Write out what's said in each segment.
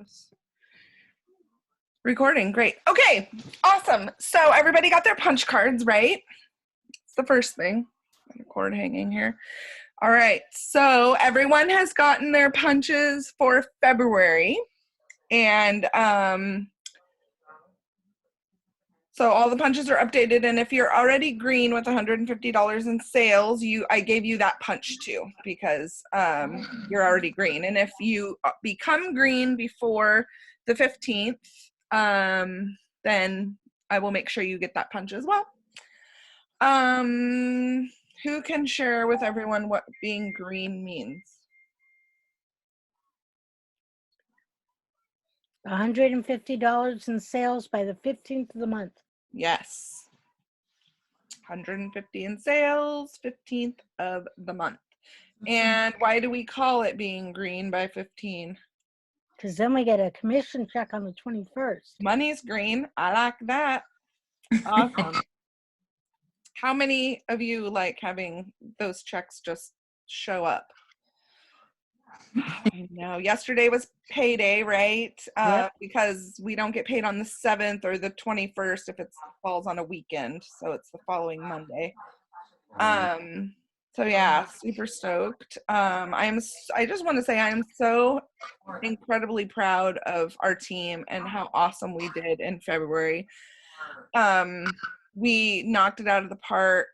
this. Recording, great. Okay, awesome. So everybody got their punch cards, right? It's the first thing. Got a cord hanging here. All right, so everyone has gotten their punches for February. And so all the punches are updated, and if you're already green with $150 in sales, I gave you that punch too, because you're already green. And if you become green before the 15th, then I will make sure you get that punch as well. Who can share with everyone what being green means? $150 in sales by the 15th of the month. Yes. 150 in sales, 15th of the month. And why do we call it being green by 15? Because then we get a commission check on the 21st. Money's green. I like that. Awesome. How many of you like having those checks just show up? I know. Yesterday was payday, right? Yep. Because we don't get paid on the 7th or the 21st if it falls on a weekend. So it's the following Monday. So yeah, super stoked. I just want to say I am so incredibly proud of our team and how awesome we did in February. We knocked it out of the park,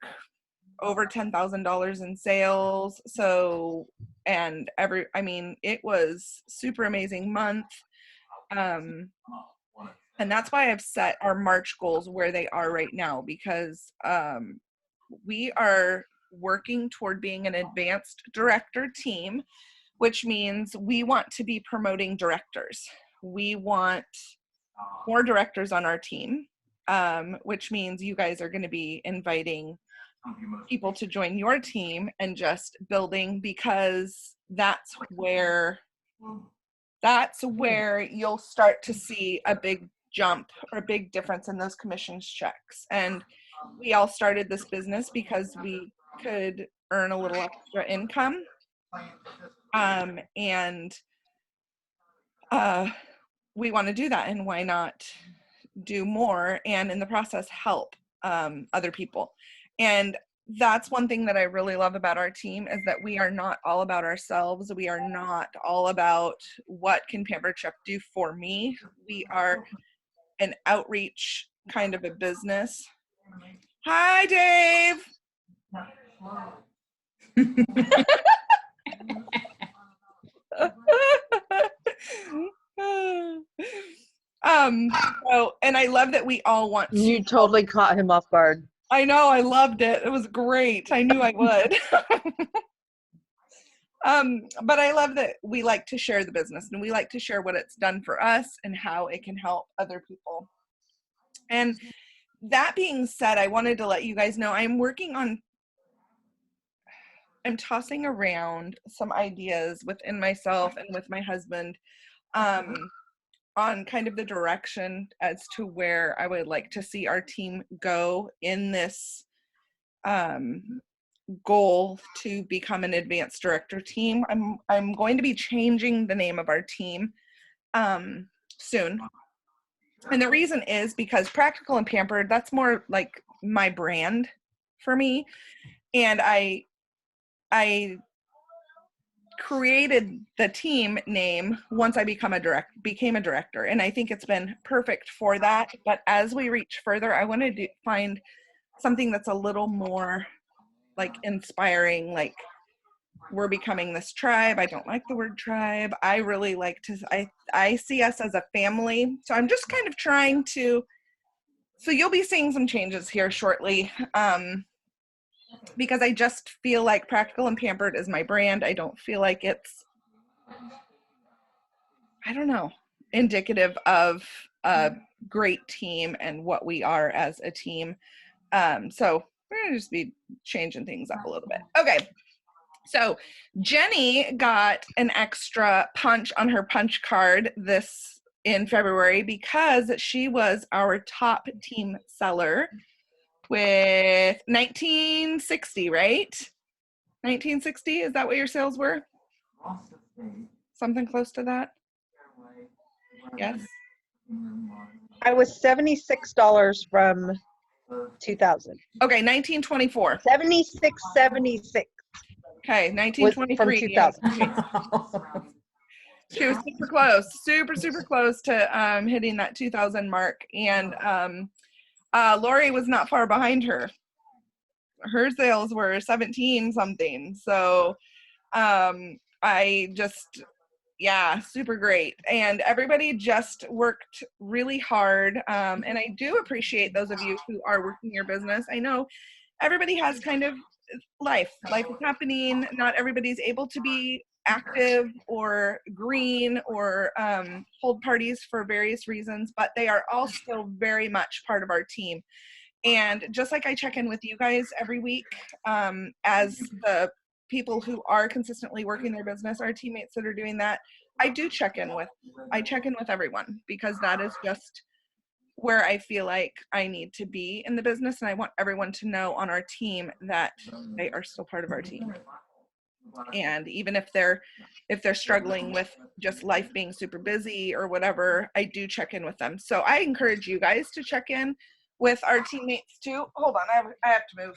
over $10,000 in sales. So, and it was super amazing month. And that's why I've set our March goals where they are right now, because we are working toward being an advanced director team, which means we want to be promoting directors. We want more directors on our team, which means you guys are going to be inviting people to join your team and just building, because that's where you'll start to see a big jump or a big difference in those commissions checks. And we all started this business because we could earn a little extra income, and we want to do that, and why not do more and in the process help other people. And that's one thing that I really love about our team, is that we are not all about ourselves. We are not all about what can Pampered Chef do for me. We are an outreach kind of a business. Hi, Dave. And I love that we all want to. You totally caught him off guard. I know, I loved it. It was great. I knew I would. But I love that we like to share the business, and we like to share what it's done for us and how it can help other people. And that being said, I wanted to let you guys know I'm tossing around some ideas within myself and with my husband on kind of the direction as to where I would like to see our team go in this goal to become an advanced director team. I'm going to be changing the name of our team soon. And the reason is because Practical and Pampered, that's more like my brand for me. And I created the team name once I became a director, and I think it's been perfect for that. But as we reach further, I wanted to find something that's a little more like inspiring, like we're becoming this tribe. I don't like the word tribe. I really like to, I see us as a family. So I'm just kind of trying to, so you'll be seeing some changes here shortly. Because I just feel like Practical and Pampered is my brand. I don't feel like it's, I don't know, indicative of a great team and what we are as a team. So we're going to just be changing things up a little bit. Okay. So Jenny got an extra punch on her punch card in February because she was our top team seller with 1960, right? 1960, is that what your sales were? Something close to that? Yes. I was $76 from 2000. Okay, 1924. 76.76 Okay, was from 1923. 2000. Okay. She was super close, super close to hitting that 2000 mark. And Lori was not far behind her. Her sales were 17 something. So I just, yeah, super great. And everybody just worked really hard. And I do appreciate those of you who are working your business. I know everybody has kind of life is happening. Not everybody's able to be active or green or hold parties for various reasons, but they are all still very much part of our team. And just like I check in with you guys every week, as the people who are consistently working their business, our teammates that are doing that, I check in with everyone, because that is just where I feel like I need to be in the business. And I want everyone to know on our team that they are still part of our team. And even if they're struggling with just life being super busy or whatever, I do check in with them. So I encourage you guys to check in with our teammates too. Hold on, I have to move.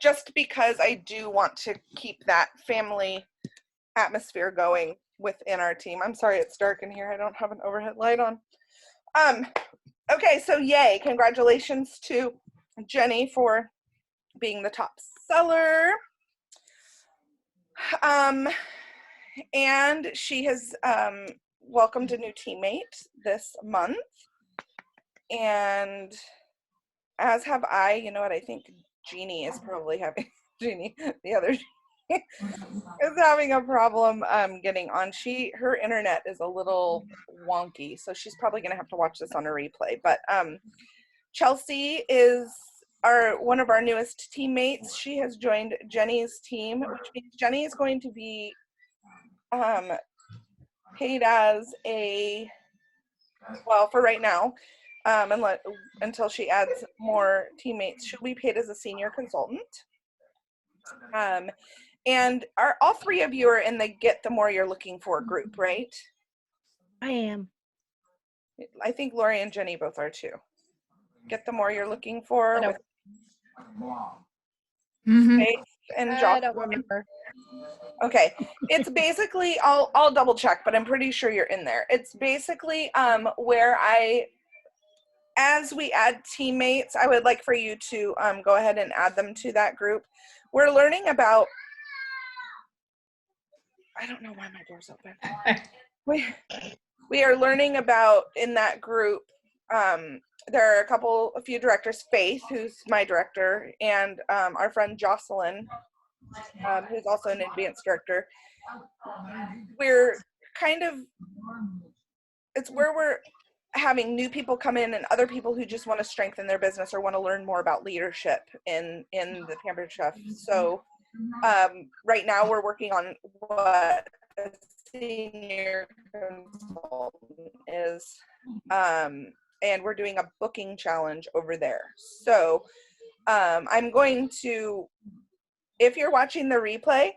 Just because I do want to keep that family atmosphere going within our team. I'm sorry it's dark in here. I don't have an overhead light on. Okay, so yay, congratulations to Jenny for being the top seller. And she has welcomed a new teammate this month. And as have I. You know what, I think Jeannie is probably having, Jeannie, the other is having a problem getting on. Her internet is a little wonky, so she's probably going to have to watch this on a replay. But Chelsea is one of our newest teammates. She has joined Jenny's team, which means Jenny is going to be paid as for right now, until she adds more teammates, she'll be paid as a senior consultant. And all three of you are in the Get the More You're Looking For group, right? I am. I think Lori and Jenny both are too. Get the More You're Looking For with Faith and Josh. I don't remember. Okay, it's basically, I'll double check, but I'm pretty sure you're in there. It's basically where as we add teammates, I would like for you to go ahead and add them to that group. We're learning about, I don't know why my door's open. We are learning about, in that group, there are a few directors, Faith, who's my director, and our friend Jocelyn, who's also an advanced director. We're it's where we're having new people come in and other people who just want to strengthen their business or want to learn more about leadership in the Pampered Chef. So right now we're working on what a senior consultant is, and we're doing a booking challenge over there. So I'm going to, if you're watching the replay,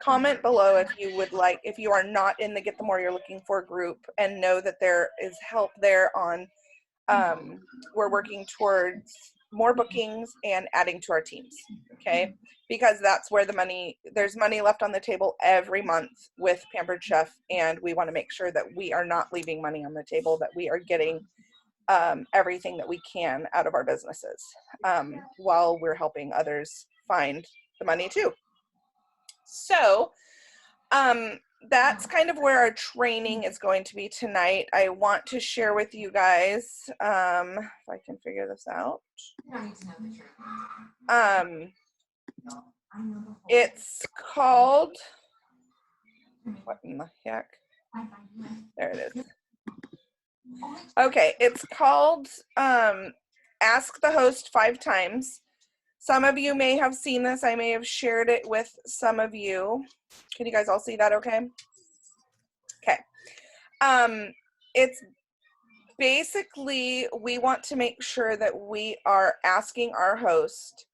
comment below if you are not in the Get the More You're Looking For group and know that there is help there on, we're working towards more bookings and adding to our teams, okay? Because that's where there's money left on the table every month with Pampered Chef, and we want to make sure that we are not leaving money on the table, that we are getting everything that we can out of our businesses, while we're helping others find the money too. So that's kind of where our training is going to be tonight. I want to share with you guys, if I can figure this out. It's called, what in the heck? There it is. Okay, it's called Ask the Host 5 Times. Some of you may have seen this. I may have shared it with some of you. Can you guys all see that okay? Okay. It's basically, we want to make sure that we are asking our host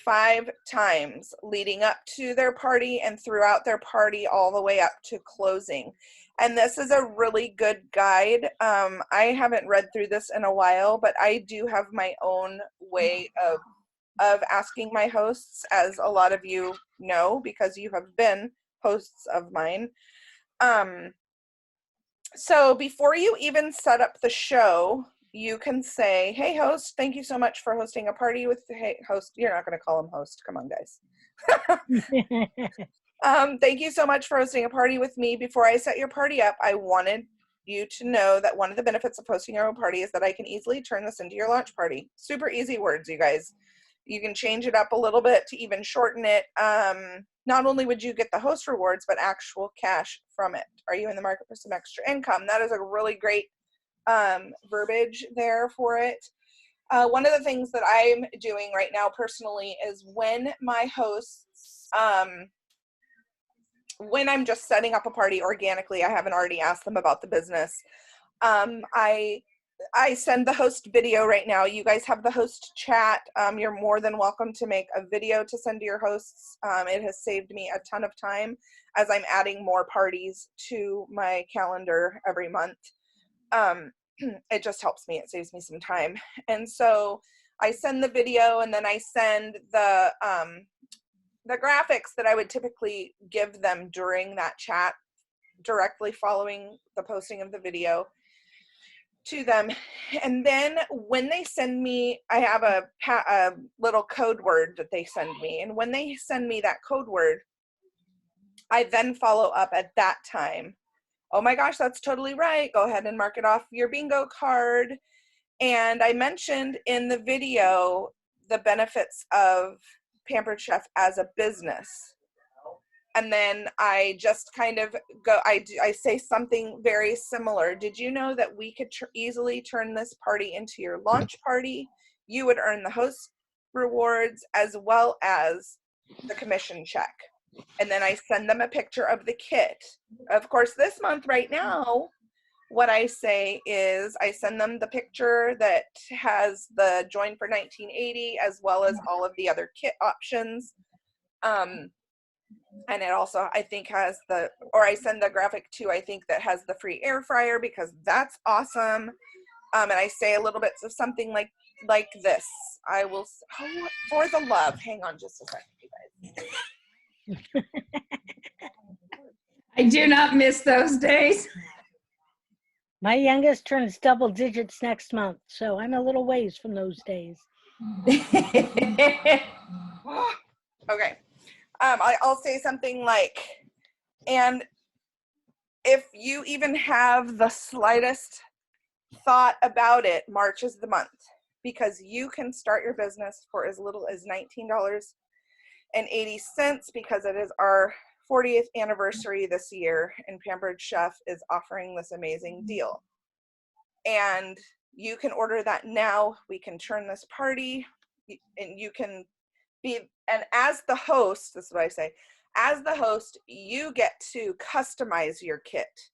5 times leading up to their party and throughout their party all the way up to closing. And this is a really good guide. I haven't read through this in a while, but I do have my own way of asking my hosts, as a lot of you know, because you have been hosts of mine. So before you even set up the show, you can say, hey, host, thank you so much for hosting a party with, hey, host, you're not going to call him host. Come on, guys. Thank you so much for hosting a party with me. Before I set your party up, I wanted you to know that one of the benefits of hosting your own party is that I can easily turn this into your launch party. Super easy words, you guys. You can change it up a little bit to even shorten it. Not only would you get the host rewards, but actual cash from it. Are you in the market for some extra income? That is a really great verbiage there for it. One of the things that I'm doing right now personally is when my hosts, when I'm just setting up a party organically, I haven't already asked them about the business. I send the host video right now. You guys have the host chat. You're more than welcome to make a video to send to your hosts. It has saved me a ton of time as I'm adding more parties to my calendar every month. It just helps me. It saves me some time. And so I send the video, and then I send the graphics that I would typically give them during that chat directly following the posting of the video to them. And then when they send me, I have a little code word that they send me. And when they send me that code word, I then follow up at that time. Oh my gosh, that's totally right. Go ahead and mark it off your bingo card. And I mentioned in the video the benefits of Pampered Chef as a business. And then I just kind of go, I say something very similar. Did you know that we could easily turn this party into your launch party? You would earn the host rewards as well as the commission check. And then I send them a picture of the kit. Of course, this month right now, what I say is I send them the picture that has the join for 1980 as well as all of the other kit options. And it also, I think, has the, or I send the graphic too, I think, that has the free air fryer, because that's awesome. And I say a little bit of something like this. I will, oh, for the love, hang on just a second, you guys. I do not miss those days. My youngest turns double digits next month, so I'm a little ways from those days. Okay. I'll say something like, and if you even have the slightest thought about it, March is the month, because you can start your business for as little as $19.80, because it is our 40th anniversary this year, and Pampered Chef is offering this amazing deal. And you can order that now. We can turn this party, and you can be, and as the host, this is what I say, as the host, you get to customize your kit,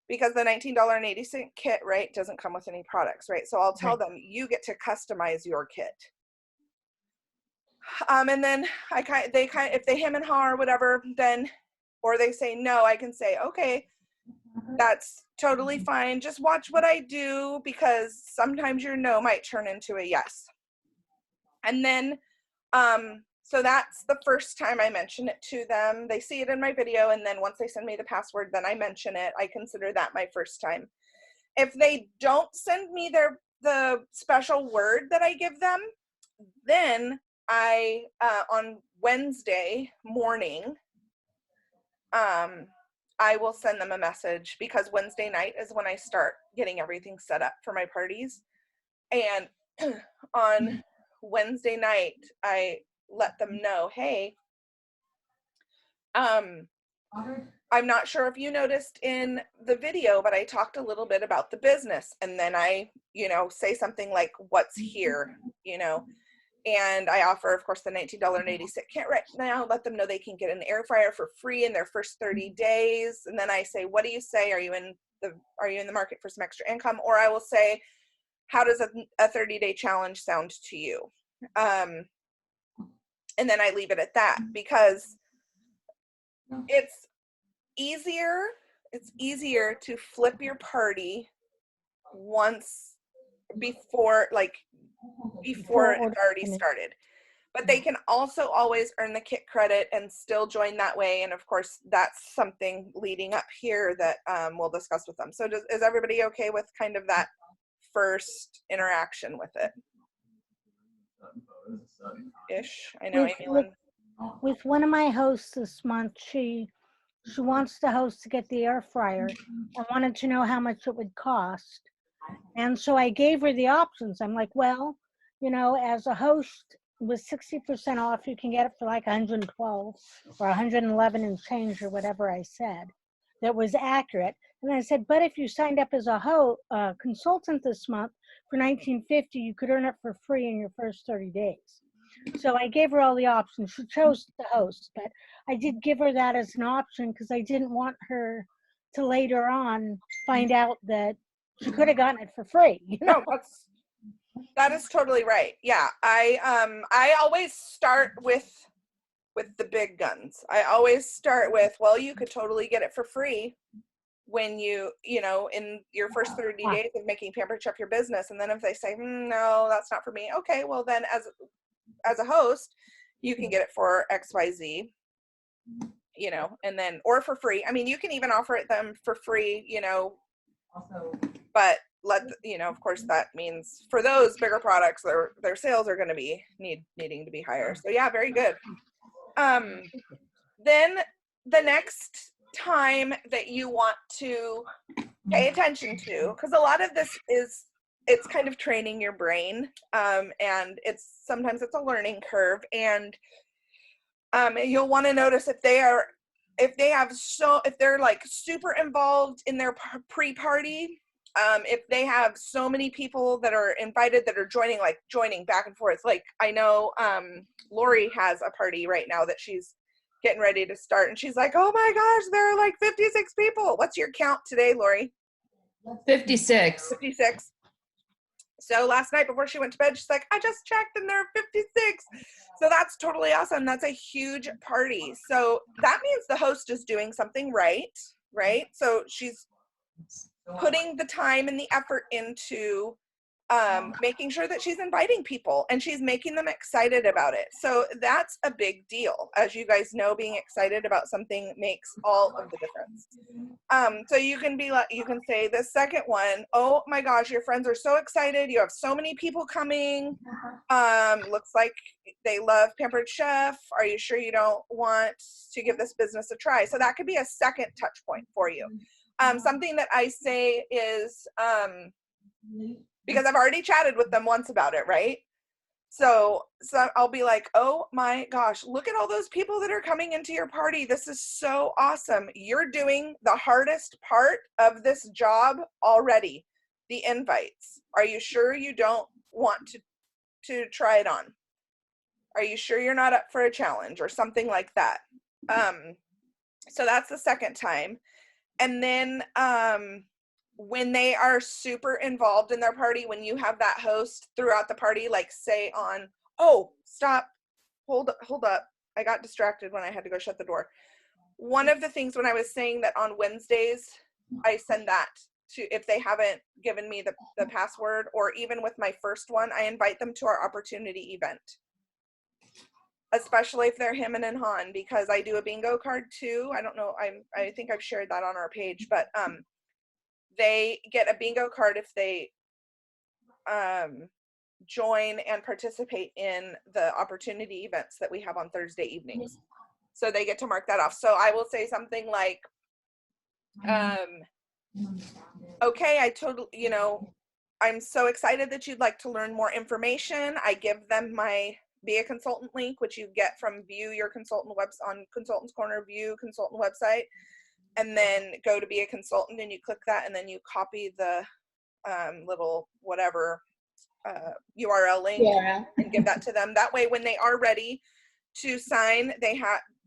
because the $19.80 kit, right, doesn't come with any products, right? So I'll tell them, you get to customize your kit. And then if they hem and haw or whatever, then, or they say no, I can say, okay, that's totally fine. Just watch what I do, because sometimes your no might turn into a yes. And then, so that's the first time I mention it to them. They see it in my video, and then once they send me the password, then I mention it. I consider that my first time. If they don't send me the special word that I give them, then I, on Wednesday morning, I will send them a message, because Wednesday night is when I start getting everything set up for my parties. And on Wednesday night, I let them know, hey, I'm not sure if you noticed in the video, but I talked a little bit about the business. And then I, say something like, what's here, and I offer, of course, the $19.80 kit right now. Let them know they can get an air fryer for free in their first 30 days. And then I say, what do you say? Are you in the market for some extra income? Or I will say, how does a 30-day challenge sound to you? And then I leave it at that, because it's easier to flip your party once before it's already started. But they can also always earn the kit credit and still join that way. And of course, that's something leading up here that we'll discuss with them. So is everybody okay with kind of that first interaction with it? Ish. I know, Amy. With one of my hosts this month, she wants to host to get the air fryer and wanted to know how much it would cost. And so I gave her the options. I'm like, well, as a host with 60% off, you can get it for like 112 or 111 and change or whatever I said. That was accurate. And I said, but if you signed up as a consultant this month for $19.50, you could earn it for free in your first 30 days. So I gave her all the options. She chose to host, but I did give her that as an option because I didn't want her to later on find out that she could have gotten it for free. No, that is totally right. Yeah, I always start with the big guns. I always start with, well, you could totally get it for free when in your first 30 days of making Pampered Chef your business. And then if they say, no, that's not for me. Okay, well then as a host, you can get it for XYZ, and then, or for free. I mean, you can even offer it them for free, but of course that means for those bigger products, their sales are going to be needing to be higher. So yeah, very good. Then the next time that you want to pay attention to, because a lot of this it's kind of training your brain, and sometimes it's a learning curve, and you'll want to notice if they're like super involved in their pre-party, if they have so many people that are invited that are joining back and forth. Like I know Lori has a party right now that she's getting ready to start, and she's like, oh my gosh, there are like 56 people. What's your count today, Lori? 56. 56. So last night before she went to bed, she's like, I just checked and there are 56. So that's totally awesome. That's a huge party. So that means the host is doing something right? So she's putting the time and the effort into making sure that she's inviting people and she's making them excited about it. So that's a big deal. As you guys know, being excited about something makes all of the difference. So you can say the second one, oh my gosh, your friends are so excited. You have so many people coming. Looks like they love Pampered Chef. Are you sure you don't want to give this business a try? So that could be a second touch point for you. Something that I say is, because I've already chatted with them once about it, right? So I'll be like, oh my gosh, look at all those people that are coming into your party. This is so awesome. You're doing the hardest part of this job already, the invites. Are you sure you don't want to try it on? Are you sure you're not up for a challenge or something like that? So that's the second time. And then when they are super involved in their party, when you have that host throughout the party, like say on, oh, stop, hold up. I got distracted when I had to go shut the door. One of the things when I was saying that on Wednesdays, I send that to, if they haven't given me the password, or even with my first one, I invite them to our opportunity event. Especially if they're him and Han, because I do a bingo card too. I don't know, I think I've shared that on our page, but they get a bingo card if they join and participate in the opportunity events that we have on Thursday evenings. So they get to mark that off. So I will say something like, okay, I'm so excited that you'd like to learn more information. I give them my Be a Consultant link, which you get from View Your Consultant on Consultant's Corner, View Consultant website, and then go to Be a Consultant, and you click that, and then you copy the little whatever URL link and give that to them. That way, when they are ready to sign,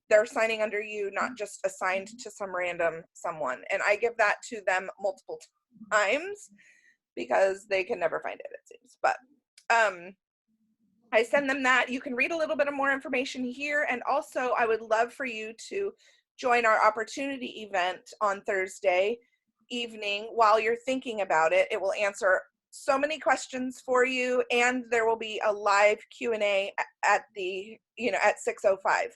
they're signing under you, not just assigned to some random someone. And I give that to them multiple times because they can never find it, it seems. But I send them that. You can read a little bit of more information here. And also, I would love for you to join our opportunity event on Thursday evening while you're thinking about it. It will answer so many questions for you, and there will be a live Q&A at the, at 6:05.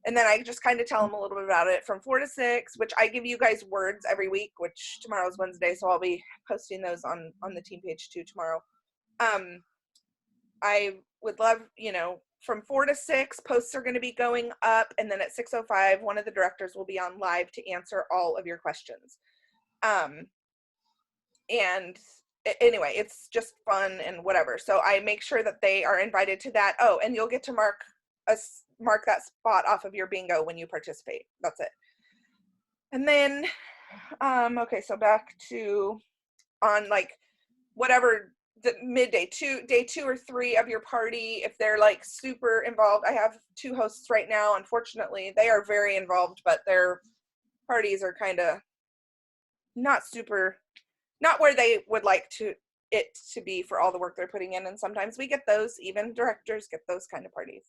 And then I just kind of tell them a little bit about it from 4 to 6, which I give you guys words every week, which tomorrow's Wednesday, so I'll be posting those on the team page too tomorrow. I would love, from 4 to 6, posts are going to be going up, and then at 6:05, one of the directors will be on live to answer all of your questions. And anyway, it's just fun and whatever. So I make sure that they are invited to that. Oh, and you'll get to mark that spot off of your bingo when you participate. That's it. And then, okay, so back to on like whatever the midday, day 2 or 3 of your party, if they're like super involved. I have 2 hosts right now. Unfortunately, they are very involved, but their parties are kind of not where they would like it to be for all the work they're putting in. And sometimes we get those, even directors get those kind of parties.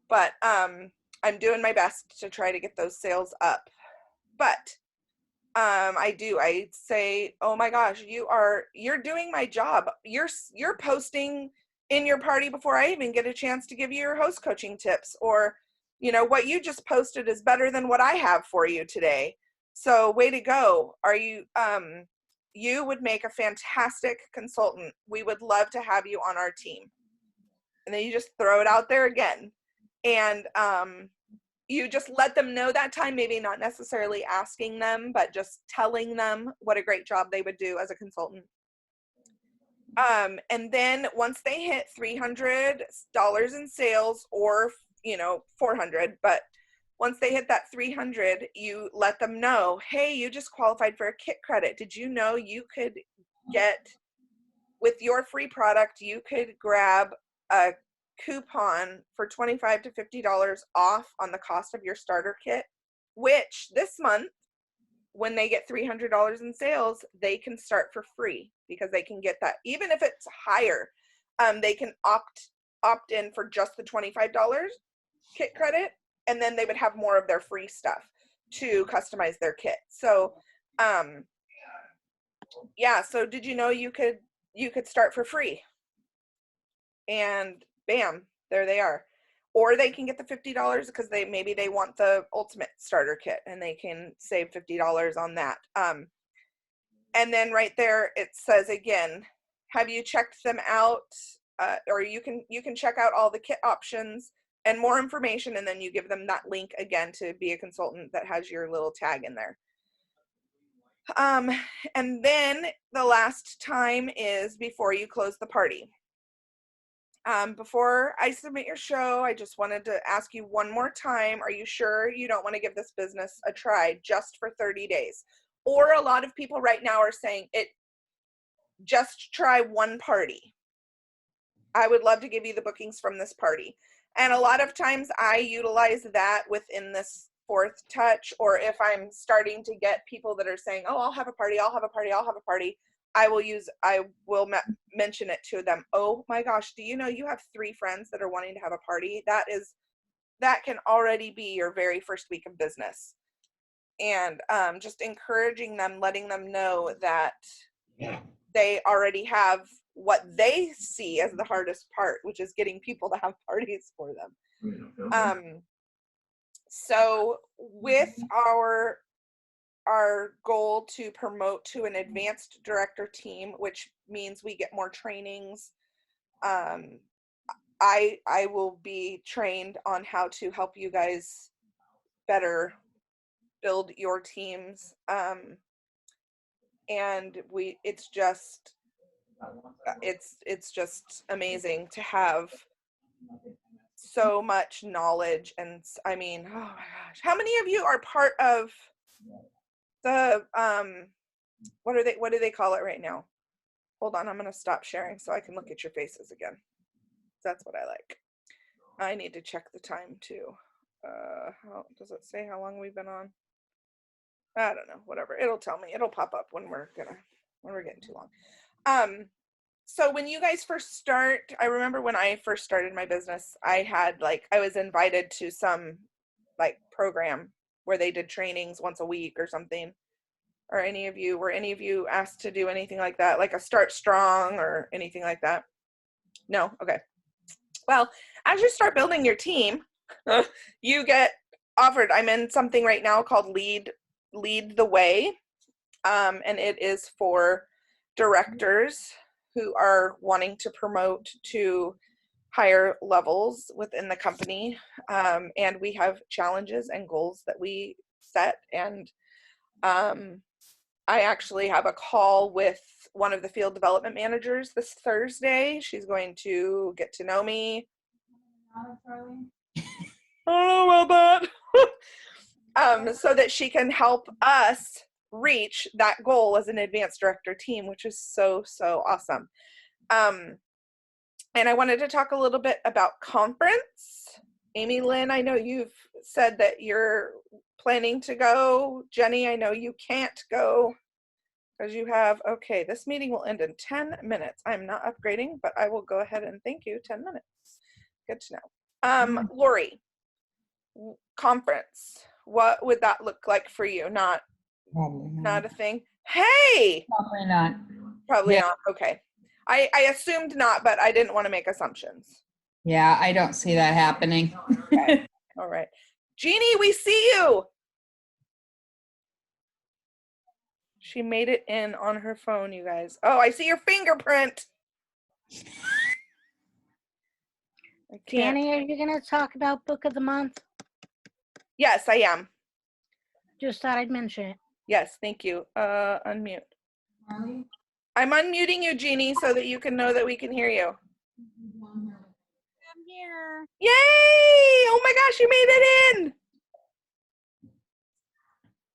But I'm doing my best to try to get those sales up. But I say, oh my gosh, you're doing my job. You're posting in your party before I even get a chance to give you your host coaching tips, or, what you just posted is better than what I have for you today. So way to go. You would make a fantastic consultant. We would love to have you on our team. And then you just throw it out there again. And, you just let them know that time, maybe not necessarily asking them, but just telling them what a great job they would do as a consultant. And then once they hit $300 in sales, or, 400, but once they hit that 300, you let them know, hey, you just qualified for a kit credit. Did you know you could get, with your free product, you could grab a coupon for $25 to $50 off on the cost of your starter kit, which this month, when they get $300 in sales, they can start for free, because they can get that. Even if it's higher, they can opt in for just the $25 kit credit, and then they would have more of their free stuff to customize their kit. So, yeah, so did you know you could start for free? And bam, there they are. Or they can get the $50 because maybe they want the ultimate starter kit, and they can save $50 on that. And then right there it says again, have you checked them out? Or you can check out all the kit options and more information, and then you give them that link again to be a consultant that has your little tag in there. And then the last time is before you close the party. Before I submit your show, I just wanted to ask you one more time, are you sure you don't want to give this business a try just for 30 days? Or a lot of people right now are saying, just try one party. I would love to give you the bookings from this party. And a lot of times I utilize that within this 4th touch, or if I'm starting to get people that are saying, oh, I'll have a party, I will mention it to them. Oh my gosh, do you know you have 3 friends that are wanting to have a party? That can already be your very first week of business. And just encouraging them, letting them know that they already have what they see as the hardest part, which is getting people to have parties for them. So with our goal to promote to an advanced director team, which means we get more trainings, I will be trained on how to help you guys better build your teams. And it's just amazing to have so much knowledge. And I mean, oh my gosh, how many of you are part of the what do they call it right now? Hold on, I'm gonna stop sharing so I can look at your faces again. That's what I like. I need to check the time too. How does it say how long we've been on? I don't know, whatever. It'll tell me. It'll pop up when we're getting too long. so when you guys first start, I remember when I first started my business, I was invited to some like program where they did trainings once a week or something. Or were any of you asked to do anything like that, like a Start Strong or anything like that? No? Okay. Well, as you start building your team, you get offered, I'm in something right now called Lead the Way. And it is for directors who are wanting to promote to higher levels within the company. And we have challenges and goals that we set. And I actually have a call with one of the field development managers this Thursday. She's going to get to know me. I don't know about that. So that she can help us reach that goal as an advanced director team, which is so, so awesome. And I wanted to talk a little bit about conference. Amy Lynn, I know you've said that you're planning to go. Jenny, I know you can't go because you have, okay, this meeting will end in 10 minutes. I'm not upgrading, but I will go ahead and thank you, 10 minutes. Good to know. Lori, conference, what would that look like for you? Not a thing. Hey! Probably not. Probably not. Okay. I assumed not, but I didn't want to make assumptions. Yeah, I don't see that happening. Okay. All right. Jeannie, we see you. She made it in on her phone, you guys. Oh, I see your fingerprint. Danny, are you going to talk about book of the month? Yes, I am. Just thought I'd mention it. Yes, thank you. Unmute. I'm unmuting you, Jeannie, so that you can know that we can hear you. I'm here. Yay! Oh my gosh, you made it in.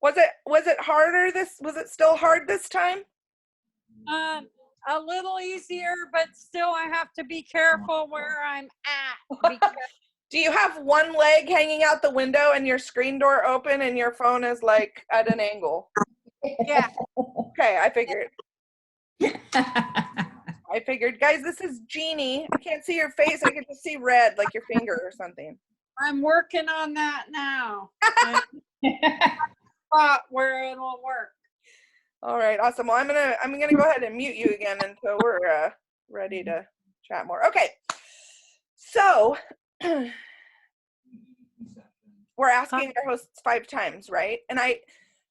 Was it harder was it still hard this time? A little easier, but still I have to be careful where I'm at. Because Do you have one leg hanging out the window and your screen door open and your phone is like at an angle? yeah, Okay, I figured. Guys, this is Jeannie. I can't see your face. I get to see red, like your finger or something. I'm working on that now. Spot where it'll work. All right, awesome. Well, I'm gonna go ahead and mute you again until we're ready to chat more. Okay, so we're asking our hosts 5 times, right? And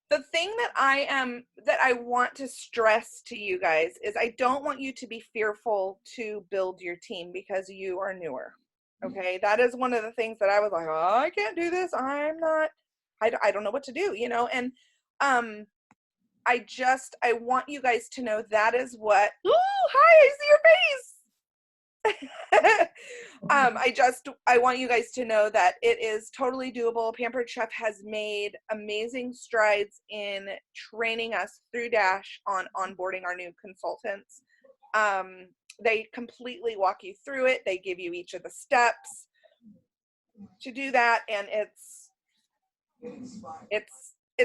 the thing that I want to stress to you guys is I don't want you to be fearful to build your team because you are newer. Okay, that is one of the things that I was like, oh, I can't do this. I don't know what to do, and I want you guys to know that is what, oh, hi, I see your face. I want you guys to know that it is totally doable. Pampered Chef has made amazing strides in training us through Dash on onboarding our new consultants. They completely walk you through it. They give you each of the steps to do that, and it's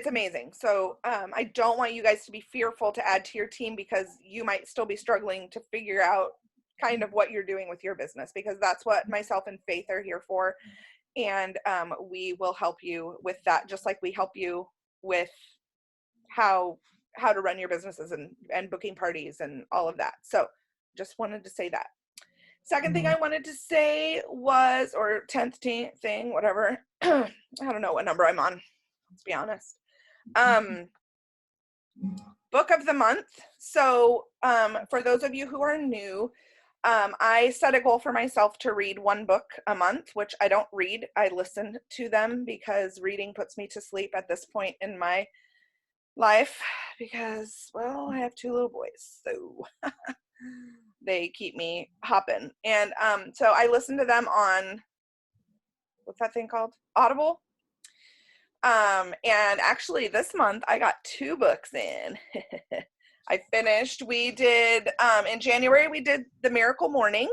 amazing. So I don't want you guys to be fearful to add to your team because you might still be struggling to figure out kind of what you're doing with your business, because that's what myself and Faith are here for. And we will help you with that, just like we help you with how to run your businesses and booking parties and all of that. So just wanted to say that. Second thing I wanted to say was, or 10th thing, whatever, I don't know what number I'm on, let's be honest. Book of the month. So for those of you who are new, I set a goal for myself to read 1 book a month, which I don't read. I listen to them because reading puts me to sleep at this point in my life because, well, I have 2 little boys, so they keep me hopping. And so I listen to them on, what's that thing called? Audible. And actually this month I got 2 books in. we did, in January, we did The Miracle Morning,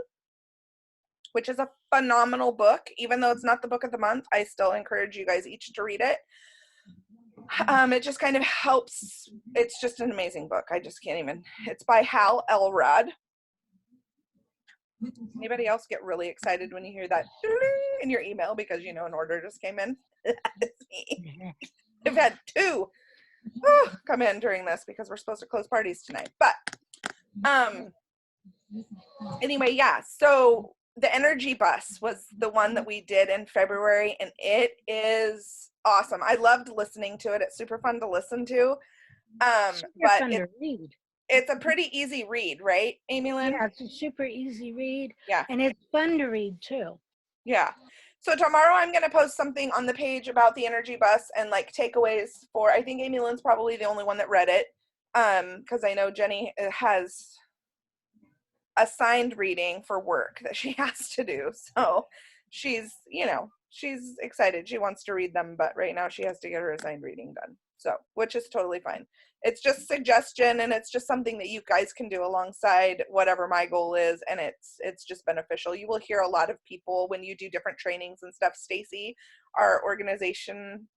which is a phenomenal book. Even though it's not the book of the month, I still encourage you guys each to read it. It just kind of helps. It's just an amazing book. I just can't even, it's by Hal Elrod. Anybody else get really excited when you hear that in your email because you know an order just came in? It's me. I've had 2 come in during this because we're supposed to close parties tonight. But anyway, yeah. So the energy bus was the one that we did in February, and it is awesome. I loved listening to it. It's super fun to listen to. Super But fun to read. it's a pretty easy read, right, Amy Lynn? Yeah, it's a super easy read. Yeah. And it's fun to read too. Yeah. So tomorrow I'm going to post something on the page about the energy bus and like takeaways for, I think Amy Lynn's probably the only one that read it. Because I know Jenny has assigned reading for work that she has to do. So she's, you know, she's excited. She wants to read them, but right now she has to get her assigned reading done. So, which is totally fine. It's just suggestion, and it's just something that you guys can do alongside whatever my goal is, and it's just beneficial. You will hear a lot of people when you do different trainings and stuff. Stacy, our organization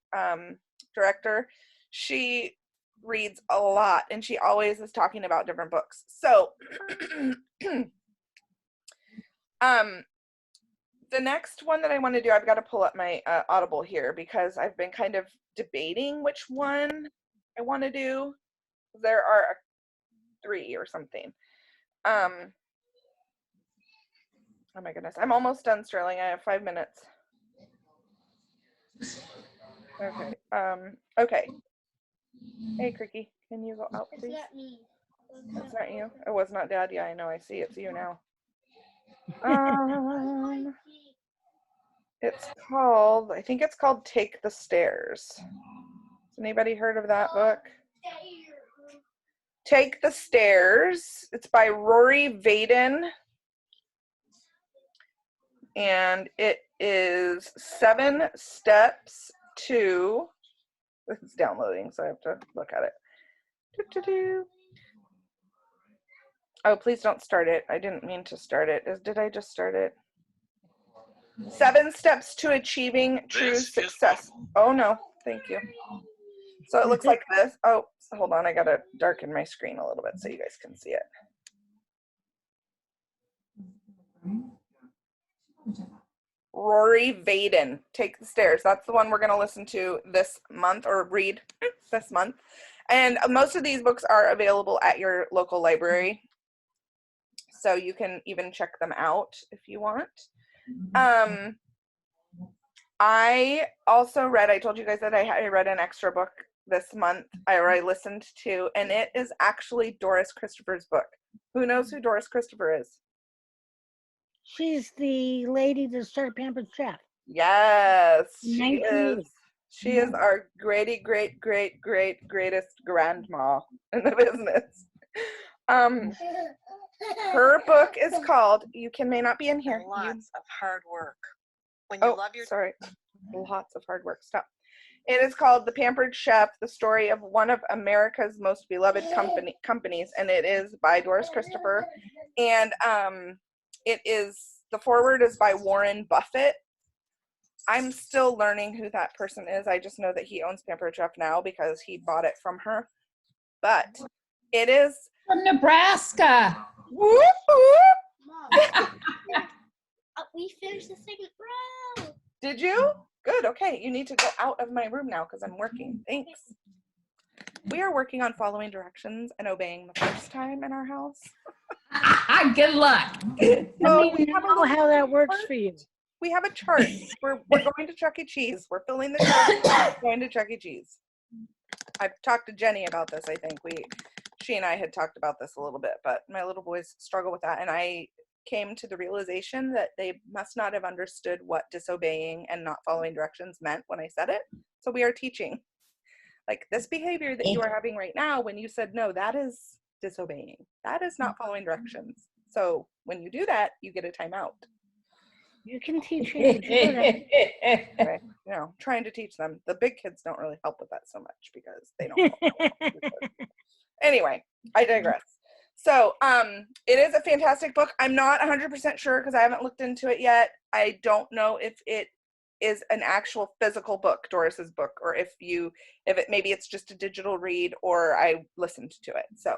director, she reads a lot, and she always is talking about different books. So the next one that I want to do, I've got to pull up my Audible here because I've been kind of debating which one I want to do. There are 3 or something. Oh my goodness, I'm almost done, Sterling. I have 5 minutes. Okay. Okay. Hey, Cricky, can you go out, please? It's not me. That's not you. It was not Dad. Yeah, I know. I see. It's you now. It's called, I think it's called Take the Stairs. Has anybody heard of that book? Take the Stairs. It's by Rory Vaden. And it is 7 steps to, it's downloading, so I have to look at it. Doo-doo-doo. Oh, please don't start it. I didn't mean to start it. Did I just start it? 7 steps to achieving true success. Oh no, thank you. So it looks like this. Oh, hold on. I gotta darken my screen a little bit so you guys can see it. Rory Vaden, Take the Stairs. That's the one we're gonna listen to this month, or read this month. And most of these books are available at your local library, so you can even check them out if you want. I also read, I told you guys that I read an extra book this month, I listened to, and it is actually Doris Christopher's book. Who knows who Doris Christopher is? She's the lady that started Pampered Chef. Yes, she 1980. is. She is our greatest grandma in the business. Her book is called, you may not be in here. Lots of hard work. When you love your sorry. Lots of hard work. Stop. It is called The Pampered Chef, the story of one of America's most beloved companies, and it is by Doris Christopher. And it is, the foreword is by Warren Buffett. I'm still learning who that person is. I just know that he owns Pampered Chef now because he bought it from her. But it is From Nebraska. whoop, whoop. Mom, we finished the second round. Did you? Good. Okay. You need to go out of my room now because I'm working. Thanks. We are working on following directions and obeying the first time in our house. Good luck. So Let me know how that works for you. we have a chart. We're going to Chuck E. Cheese. We're filling the chart. Going to Chuck E. Cheese. I've talked to Jenny about this. I think she and I had talked about this a little bit, but my little boys struggle with that, and I came to the realization that they must not have understood what disobeying and not following directions meant when I said it. So we are teaching, like, this behavior that you are having right now, when you said no, that is disobeying. That is not following directions. So when you do that, you get a timeout. You can teach your children. Okay. You know, trying to teach them. The big kids don't really help with that so much because they don't know. Anyway, I digress. So it is a fantastic book. I'm not 100% sure because I haven't looked into it yet. I don't know if it is an actual physical book, Doris's book, or if it maybe it's just a digital read or I listened to it. So,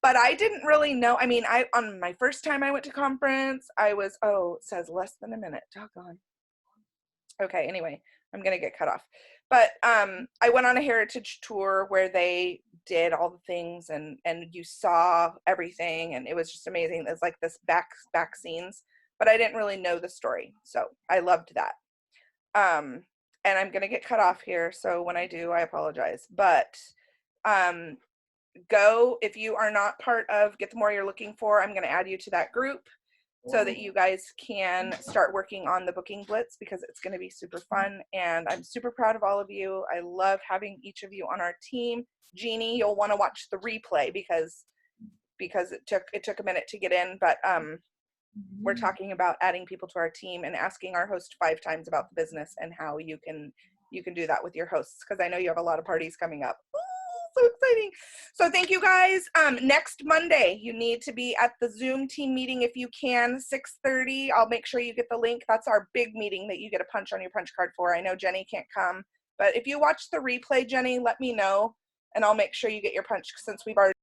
But I didn't really know. I mean, on my first time I went to conference, I was, it says less than a minute. Doggone. Okay, anyway, I'm going to get cut off. But I went on a heritage tour where they did all the things and you saw everything, and it was just amazing. It's like this back scenes, but I didn't really know the story. So I loved that. And I'm going to get cut off here. So when I do, I apologize. But go, if you are not part of Get the More You're Looking For, I'm going to add you to that group so that you guys can start working on the booking blitz, because it's going to be super fun. And I'm super proud of all of you. I love having each of you on our team. Jeannie, you'll want to watch the replay because it took a minute to get in, but we're talking about adding people to our team and asking our host 5 times about the business and how you can do that with your hosts, because I know you have a lot of parties coming up. So exciting. So thank you guys. Next Monday, you need to be at the Zoom team meeting if you can, 6:30. I'll make sure you get the link. That's our big meeting that you get a punch on your punch card for. I know Jenny can't come, but if you watch the replay, Jenny, let me know and I'll make sure you get your punch, since we've already